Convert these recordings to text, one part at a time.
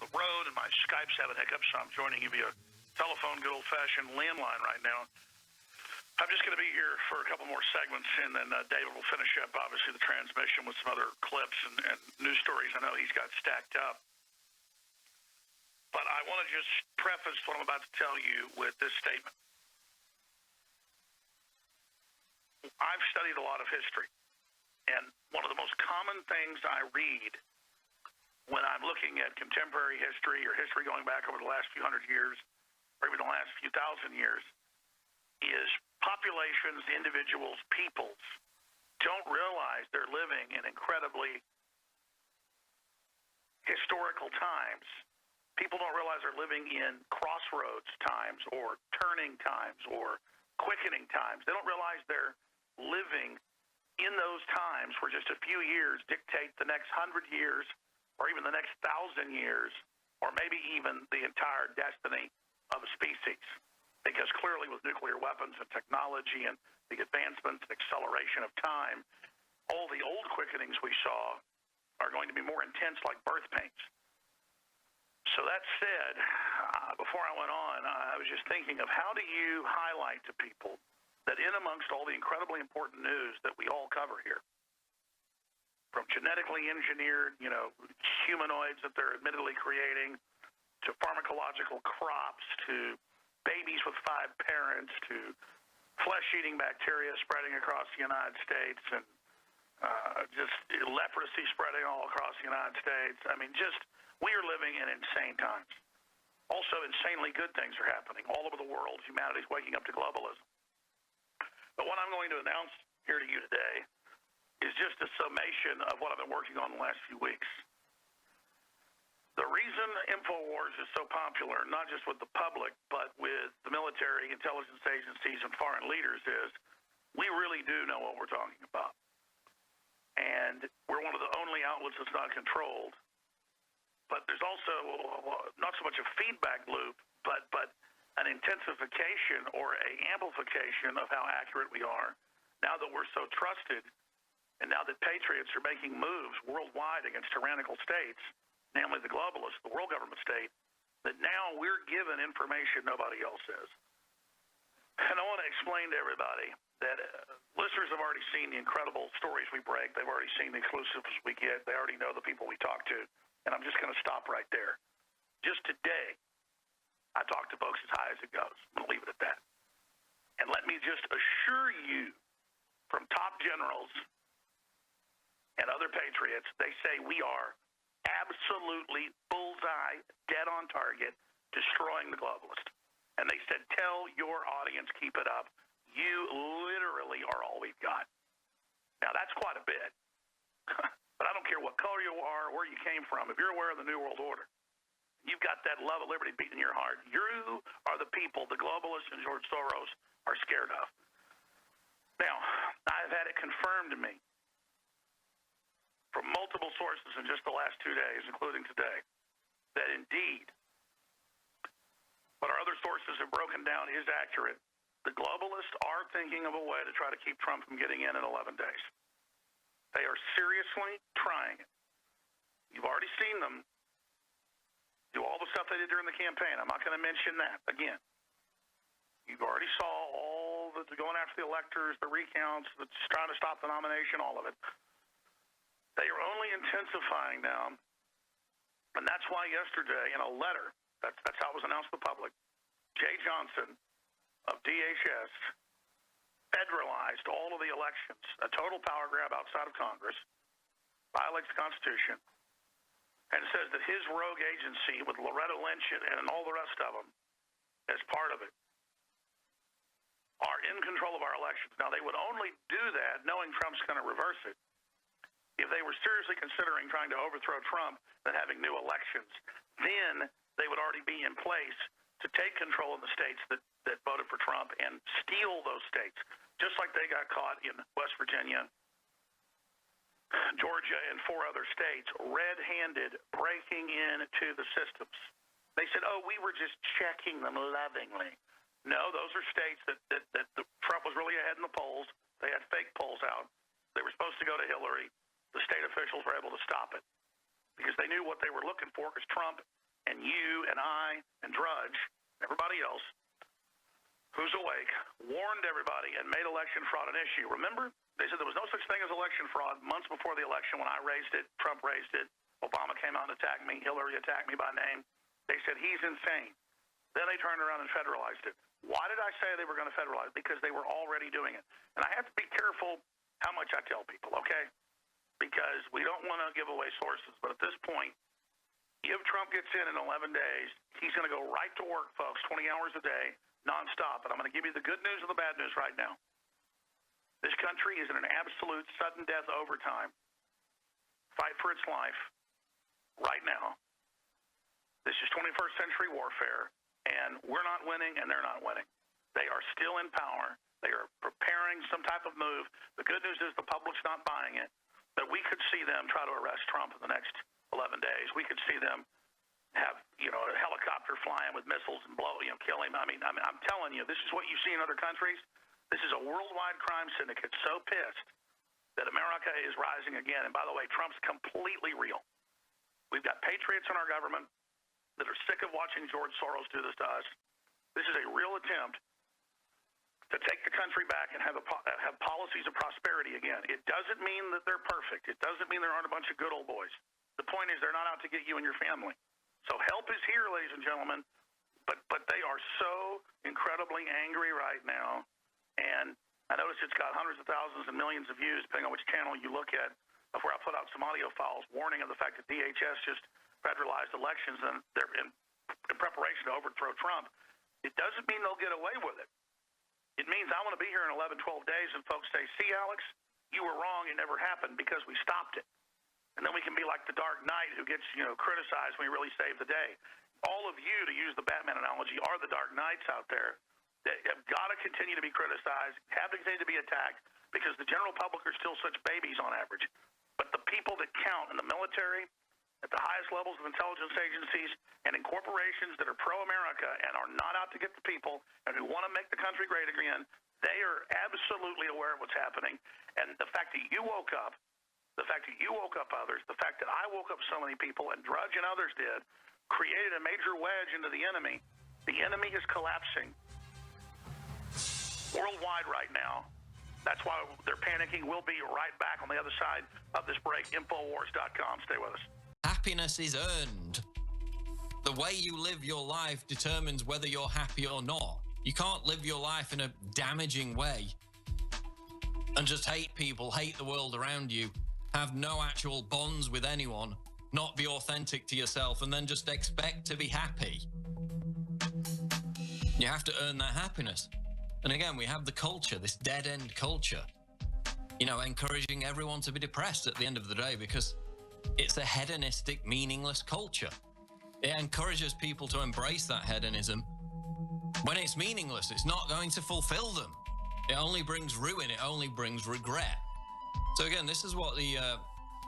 the road, and my Skype's having hiccups, so I'm joining you via telephone, good old-fashioned landline right now. I'm just going to be here for a couple more segments, and then David will finish up, obviously, the transmission with some other clips and news stories I know he's got stacked up. But I want to just preface what I'm about to tell you with this statement. I've studied a lot of history, and one of the most common things I read when I'm looking at contemporary history or history going back over the last few hundred years or even the last few thousand years is populations, individuals, peoples don't realize they're living in incredibly historical times. People don't realize they're living in crossroads times or turning times or quickening times. They don't realize they're living in those times where just a few years dictate the next 100 years or even the next 1,000 years or maybe even the entire destiny of a species. Because clearly with nuclear weapons and technology and the advancements and acceleration of time, all the old quickenings we saw are going to be more intense like birth pains. So that said, before I went on, I was just thinking of how do you highlight to people that in amongst all the incredibly important news that we all cover here, from genetically engineered, humanoids that they're admittedly creating, to pharmacological crops, to babies with 5 parents, to flesh-eating bacteria spreading across the United States, and just leprosy spreading all across the United States. I mean, we are living in insane times. Also, insanely good things are happening all over the world. Humanity's waking up to globalism. But what I'm going to announce here to you today is just a summation of what I've been working on the last few weeks. The reason InfoWars is so popular, not just with the public, but with the military, intelligence agencies, and foreign leaders is we really do know what we're talking about. And we're one of the only outlets that's not controlled. But there's also not so much a feedback loop, but an intensification or an amplification of how accurate we are now that we're so trusted and now that patriots are making moves worldwide against tyrannical states, namely the globalists, the world government state, that now we're given information nobody else is. And I want to explain to everybody that listeners have already seen the incredible stories we break. They've already seen the exclusives we get. They already know the people we talk to. And I'm just going to stop right there. Just today, I talk to folks as high as it goes. I'm going to leave it at that. And let me just assure you, from top generals and other patriots, they say we are absolutely bullseye, dead on target, destroying the globalist. And they said, tell your audience, keep it up. You literally are all we've got. Now, that's quite a bit. But I don't care what color you are, where you came from. If you're aware of the New World Order, you've got that love of liberty beating in your heart. You are the people the globalists and George Soros are scared of. Now, I've had it confirmed to me from multiple sources in just the last 2 days, including today, that indeed what our other sources have broken down is accurate. The globalists are thinking of a way to try to keep Trump from getting in 11 days. They are seriously trying it. You've already seen them do all the stuff they did during the campaign. I'm not going to mention that again. You've already saw all the going after the electors, the recounts, the trying to stop the nomination, all of it. They are only intensifying now, and that's why yesterday in a letter, that's how it was announced to the public, Jay Johnson of DHS federalized all of the elections, a total power grab outside of Congress, violates the Constitution, and says that his rogue agency with Loretta Lynch and all the rest of them as part of it are in control of our elections. Now, they would only do that knowing Trump's going to reverse it if they were seriously considering trying to overthrow Trump and having new elections. Then they would already be in place to take control of the states that voted for Trump and steal those states, just like they got caught in West Virginia, Georgia, and 4 other states, red-handed, breaking into the systems. They said, we were just checking them lovingly. No, those are states that Trump was really ahead in the polls. They had fake polls out. They were supposed to go to Hillary. The state officials were able to stop it because they knew what they were looking for, because Trump and you and I and Drudge, everybody else who's awake, warned everybody and made election fraud an issue. Remember? They said there was no such thing as election fraud months before the election when I raised it, Trump raised it, Obama came out and attacked me, Hillary attacked me by name. They said he's insane. Then they turned around and federalized it. Why did I say they were going to federalize it? Because they were already doing it. And I have to be careful how much I tell people, okay? Because we don't want to give away sources. But at this point, if Trump gets in 11 days, he's going to go right to work, folks, 20 hours a day, nonstop. And I'm going to give you the good news and the bad news right now. This country is in an absolute sudden death overtime. Fight for its life right now. This is 21st century warfare, and we're not winning, and they're not winning. They are still in power. They are preparing some type of move. The good news is the public's not buying it, but we could see them try to arrest Trump in the next 11 days. We could see them have, a helicopter flying with missiles and kill him. I mean, I'm telling you, this is what you see in other countries. This is a worldwide crime syndicate so pissed that America is rising again. And by the way, Trump's completely real. We've got patriots in our government that are sick of watching George Soros do this to us. This is a real attempt to take the country back and have policies of prosperity again. It doesn't mean that they're perfect. It doesn't mean there aren't a bunch of good old boys. The point is they're not out to get you and your family. So help is here, ladies and gentlemen, but they are so incredibly angry right now. And I notice it's got hundreds of thousands and millions of views, depending on which channel you look at, of where I put out some audio files warning of the fact that DHS just federalized elections and they're in preparation to overthrow Trump. It doesn't mean they'll get away with it. It means I want to be here in 11, 12 days and folks say, see, Alex, you were wrong. It never happened because we stopped it. And then we can be like the Dark Knight who gets, criticized when he really saved the day. All of you, to use the Batman analogy, are the Dark Knights out there that have got to continue to be criticized, have to continue to be attacked, because the general public are still such babies on average. But the people that count in the military, at the highest levels of intelligence agencies, and in corporations that are pro-America and are not out to get the people and who want to make the country great again, they are absolutely aware of what's happening. And the fact that you woke up, the fact that you woke up others, the fact that I woke up so many people and Drudge and others did, created a major wedge into the enemy. The enemy is collapsing worldwide right now. That's why they're panicking. We'll be right back on the other side of this break. Infowars.com. Stay with us. Happiness is earned. The way you live your life determines whether you're happy or not. You can't live your life in a damaging way and just hate people, hate the world around you, have no actual bonds with anyone, not be authentic to yourself, and then just expect to be happy. You have to earn that happiness. And again, we have the culture, this dead-end culture, encouraging everyone to be depressed at the end of the day because it's a hedonistic, meaningless culture. It encourages people to embrace that hedonism. When it's meaningless, it's not going to fulfill them. It only brings ruin. It only brings regret. So again, this is what the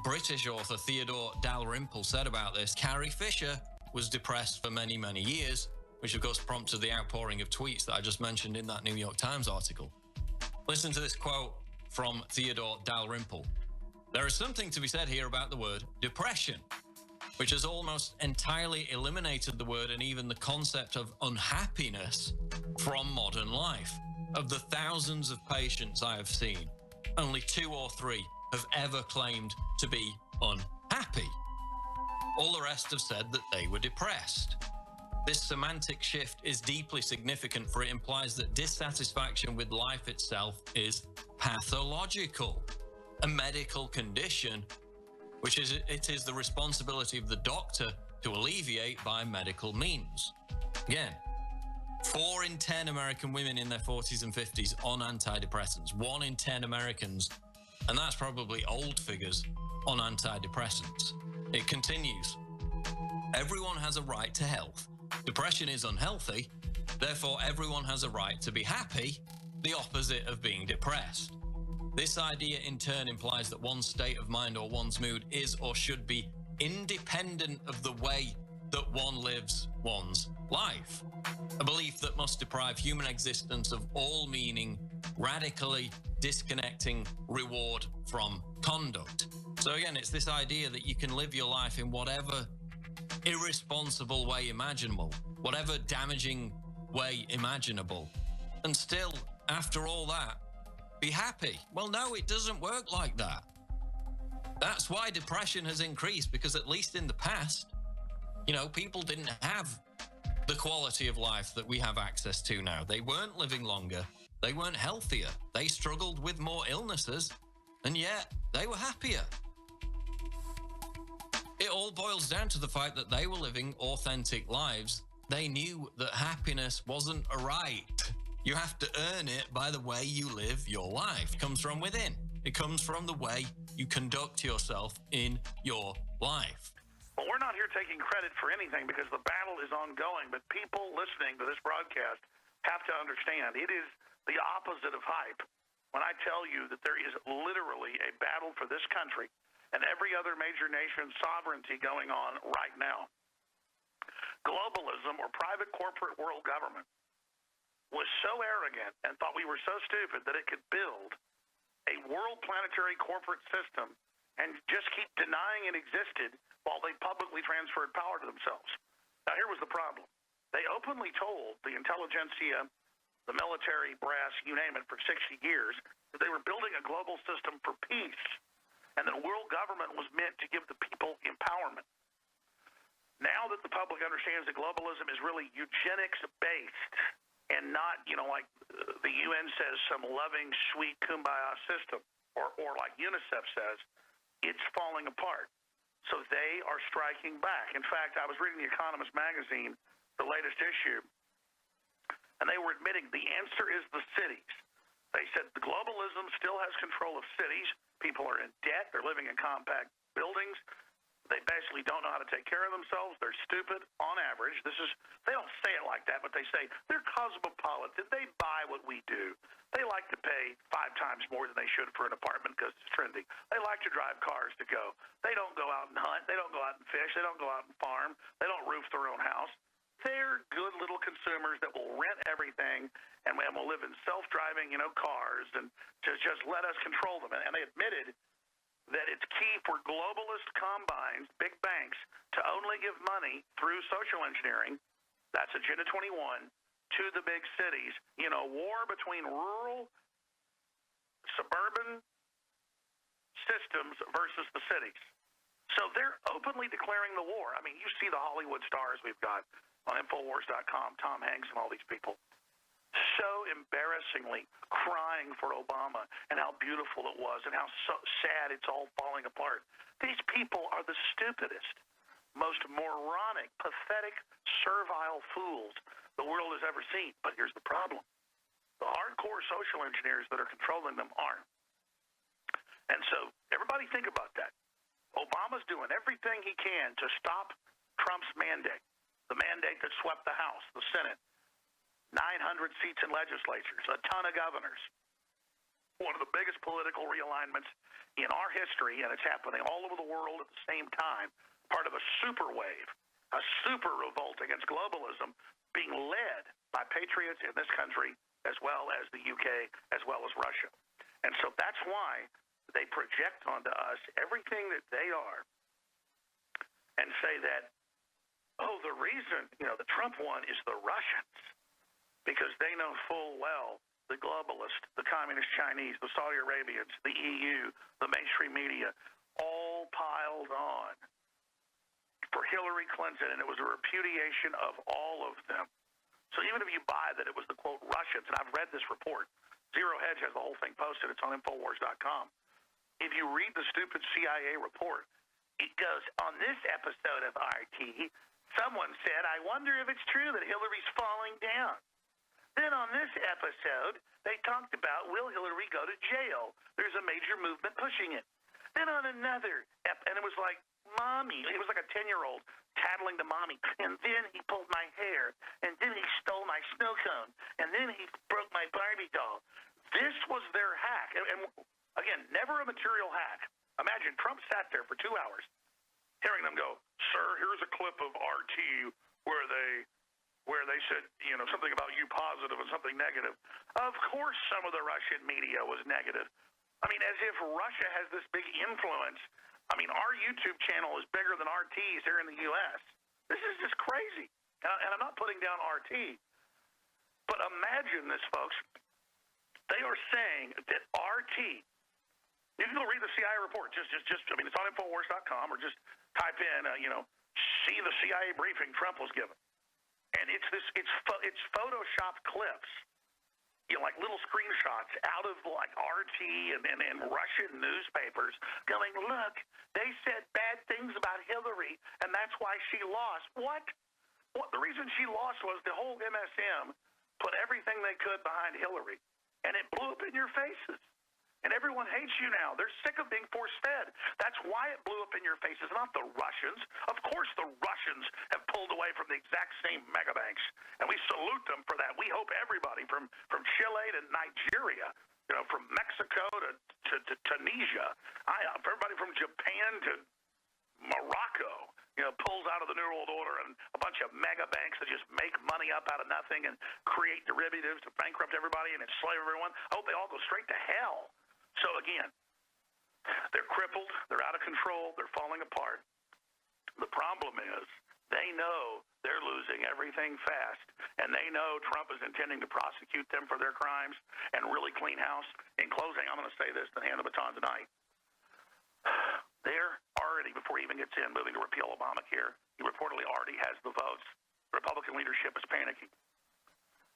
British author Theodore Dalrymple said about this. Carrie Fisher was depressed for many, many years, which of course prompted the outpouring of tweets that I just mentioned in that New York Times article. Listen to this quote from Theodore Dalrymple. There is something to be said here about the word depression, which has almost entirely eliminated the word and even the concept of unhappiness from modern life. Of the thousands of patients I have seen, only 2 or 3 have ever claimed to be unhappy. All the rest have said that they were depressed. This semantic shift is deeply significant, for it implies that dissatisfaction with life itself is pathological, a medical condition, which is the responsibility of the doctor to alleviate by medical means. Again, 4 in 10 American women in their 40s and 50s on antidepressants, 1 in 10 Americans, and that's probably old figures, on antidepressants. It continues. Everyone has a right to health. Depression is unhealthy, therefore everyone has a right to be happy, the opposite of being depressed. This idea in turn implies that one's state of mind or one's mood is or should be independent of the way that one lives one's life. A belief that must deprive human existence of all meaning, radically disconnecting reward from conduct. So again, it's this idea that you can live your life in whatever irresponsible way imaginable, whatever damaging way imaginable, and still, after all that, be happy. Well, no, it doesn't work like that. That's why depression has increased, because at least in the past, people didn't have the quality of life that we have access to now. They weren't living longer. They weren't healthier. They struggled with more illnesses, and yet they were happier. It all boils down to the fact that they were living authentic lives. They knew that happiness wasn't a right. You have to earn it by the way you live your life. It comes from within. It comes from the way you conduct yourself in your life. Well, we're not here taking credit for anything because the battle is ongoing, but people listening to this broadcast have to understand it is the opposite of hype when I tell you that there is literally a battle for this country and every other major nation's sovereignty going on right now. Globalism, or private corporate world government, was so arrogant and thought we were so stupid that it could build a world planetary corporate system and just keep denying it existed while they publicly transferred power to themselves. Now, here was the problem. They openly told the intelligentsia, the military brass, you name it, for 60 years, that they were building a global system for peace and that world government was meant to give the people empowerment. Now that the public understands that globalism is really eugenics-based and not, like the UN says, some loving, sweet kumbaya system, or like UNICEF says, it's falling apart. So they are striking back. In fact, I was reading The Economist magazine, the latest issue, and they were admitting the answer is the cities. They said the globalism still has control of cities. People are in debt. They're living in compact buildings. They basically don't know how to take care of themselves. They're stupid on average. They don't say it like that, but they say they're cosmopolitan. They buy what we do. They like to pay 5 times more than they should for an apartment because it's trendy. They like to drive cars to go. They don't go out and hunt. They don't go out and fish. They don't go out and farm. They don't roof their own house. They're good little consumers that will rent everything and will live in self-driving, cars and just let us control them. And they admitted that it's key for globalist combines, big banks, to only give money through social engineering, that's Agenda 21, to the big cities in a war between rural, suburban systems versus the cities. So they're openly declaring the war. I mean, you see the Hollywood stars we've got on Infowars.com, Tom Hanks and all these people, so embarrassingly crying for Obama and how beautiful it was and how so sad it's all falling apart. These people are the stupidest, most moronic, pathetic, servile fools the world has ever seen. But here's the problem. The hardcore social engineers that are controlling them aren't. And so everybody think about that. Obama's doing everything he can to stop Trump's mandate, the mandate that swept the House, the Senate, 900 seats in legislatures, a ton of governors. One of the biggest political realignments in our history, and it's happening all over the world at the same time, part of a super wave, a super revolt against globalism being led by patriots in this country as well as the UK, as well as Russia. And so that's why they project onto us everything that they are and say that, the reason, the Trump one is the Russians. Because they know full well the globalists, the communist Chinese, the Saudi Arabians, the EU, the mainstream media, all piled on for Hillary Clinton, and it was a repudiation of all of them. So even if you buy that it was the, quote, Russians, and I've read this report, Zero Hedge has the whole thing posted. It's on Infowars.com. If you read the stupid CIA report, it goes, on this episode of RT, someone said, I wonder if it's true that Hillary's falling down. Then on this episode, they talked about, will Hillary go to jail? There's a major movement pushing it. Then on another, and it was like, Mommy, it was like a 10-year-old tattling to Mommy. And then he pulled my hair. And then he stole my snow cone. And then he broke my Barbie doll. This was their hack. And again, never a material hack. Imagine Trump sat there for 2 hours hearing them go, sir, here's a clip of RT where they said, something about you positive and something negative. Of course some of the Russian media was negative. I mean, as if Russia has this big influence I mean, our YouTube channel is bigger than RT's here in the U.S. This is just crazy. And I'm not putting down RT. But imagine this, folks. They are saying that RT, you can go read the CIA report. Just I mean, it's on Infowars.com, or just type in, see the CIA briefing Trump was given. And it's photoshopped clips, like little screenshots out of like RT and Russian newspapers going, look, they said bad things about Hillary, and that's why she lost. What? The reason she lost was the whole MSM put everything they could behind Hillary, and it blew up in your faces. And everyone hates you now. They're sick of being force-fed. That's why it blew up in your faces, not the Russians. Of course the Russians have pulled away from the exact same mega banks, and we salute them for that. We hope everybody from Chile to Nigeria, from Mexico to Tunisia, everybody from Japan to Morocco, pulls out of the New World Order and a bunch of mega banks that just make money up out of nothing and create derivatives to bankrupt everybody and enslave everyone. I hope they all go straight to hell. So again, they're crippled, they're out of control, they're falling apart. The problem is they know they're losing everything fast, and they know Trump is intending to prosecute them for their crimes and really clean house. In closing, I'm going to say this, then hand the baton tonight. They're already, before he even gets in, moving to repeal Obamacare. He reportedly already has the votes. The Republican leadership is panicking.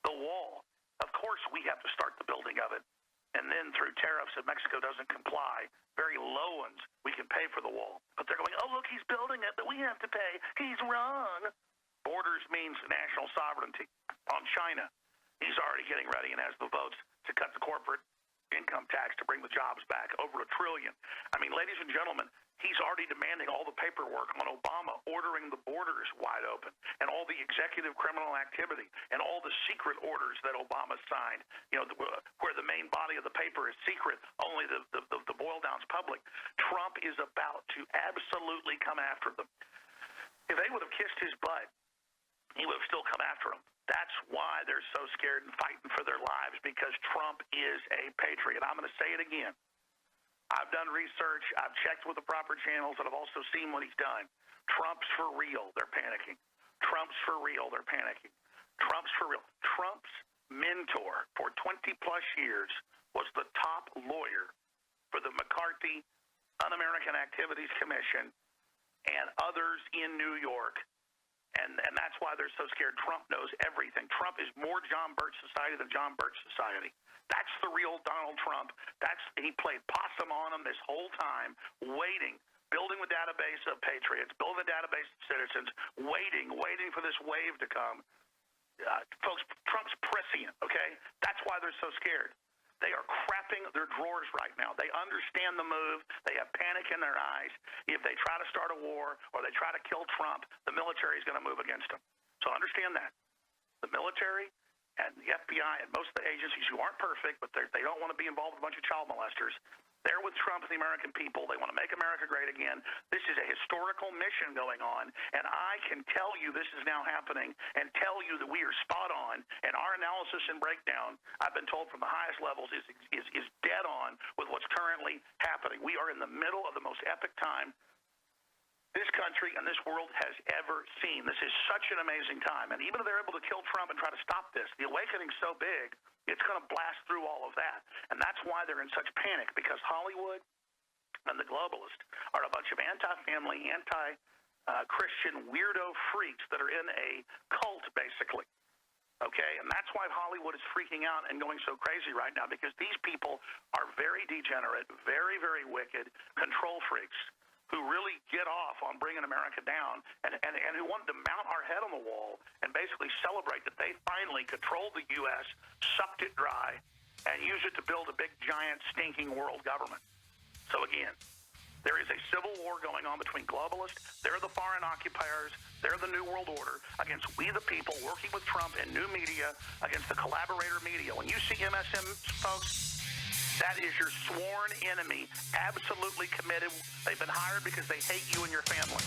The wall, of course we have to start the building of it. And then through tariffs, if Mexico doesn't comply, very low ones, we can pay for the wall. But they're going, oh, look, he's building it, but we have to pay. He's wrong. Borders means national sovereignty. On China, he's already getting ready and has the votes to cut the corporate income tax to bring the jobs back, over $1 trillion. I mean, ladies and gentlemen, he's already demanding all the paperwork on Obama, ordering the borders wide open, and all the executive criminal activity, and all the secret orders that Obama signed, where the main body of the paper is secret, only the boil down's public. Trump is about to absolutely come after them. If they would have kissed his butt, he would have still come after them. That's why they're so scared and fighting for their lives, because Trump is a patriot. I'm going to say it again. I've done research. I've checked with the proper channels, and I've also seen what he's done. Trump's for real. They're panicking. Trump's for real. They're panicking. Trump's for real. Trump's mentor for 20-plus years was the top lawyer for the McCarthy Un-American Activities Commission and others in New York. And that's why they're so scared. Trump knows everything. Trump is more John Birch Society than John Birch Society. That's the real Donald Trump. He played possum on them this whole time, waiting, building the database of patriots, building the database of citizens, waiting for this wave to come. Folks, Trump's prescient, okay? That's why they're so scared. They are crapping their drawers right now. They understand the move. They have panic in their eyes. If they try to start a war or they try to kill Trump, the military is going to move against them. So understand that. The military and the FBI and most of the agencies who aren't perfect, but they don't want to be involved with a bunch of child molesters, they're with Trump and the American people. They want to make America great again. This is a historical mission going on, and I can tell you this is now happening and tell you that we are spot on, and our analysis and breakdown, I've been told from the highest levels, is dead on with what's currently happening. We are in the middle of the most epic time this country and this world has ever seen. This is such an amazing time, and even if they're able to kill Trump and try to stop this, the awakening's so big, it's going to blast through all of that. And that's why they're in such panic, because Hollywood and the globalists are a bunch of anti-family, anti-Christian weirdo freaks that are in a cult, basically. Okay? And that's why Hollywood is freaking out and going so crazy right now, because these people are very degenerate, very, very wicked control freaks who really get off on bringing America down and who want to mount our head on the wall and basically celebrate that they finally controlled the U.S., sucked it dry, and used it to build a big, giant, stinking world government. So again, there is a civil war going on between globalists, they're the foreign occupiers, they're the New World Order, against we the people working with Trump and new media, against the collaborator media. When you see MSM, folks, that is your sworn enemy, absolutely committed. They've been hired because they hate you and your family.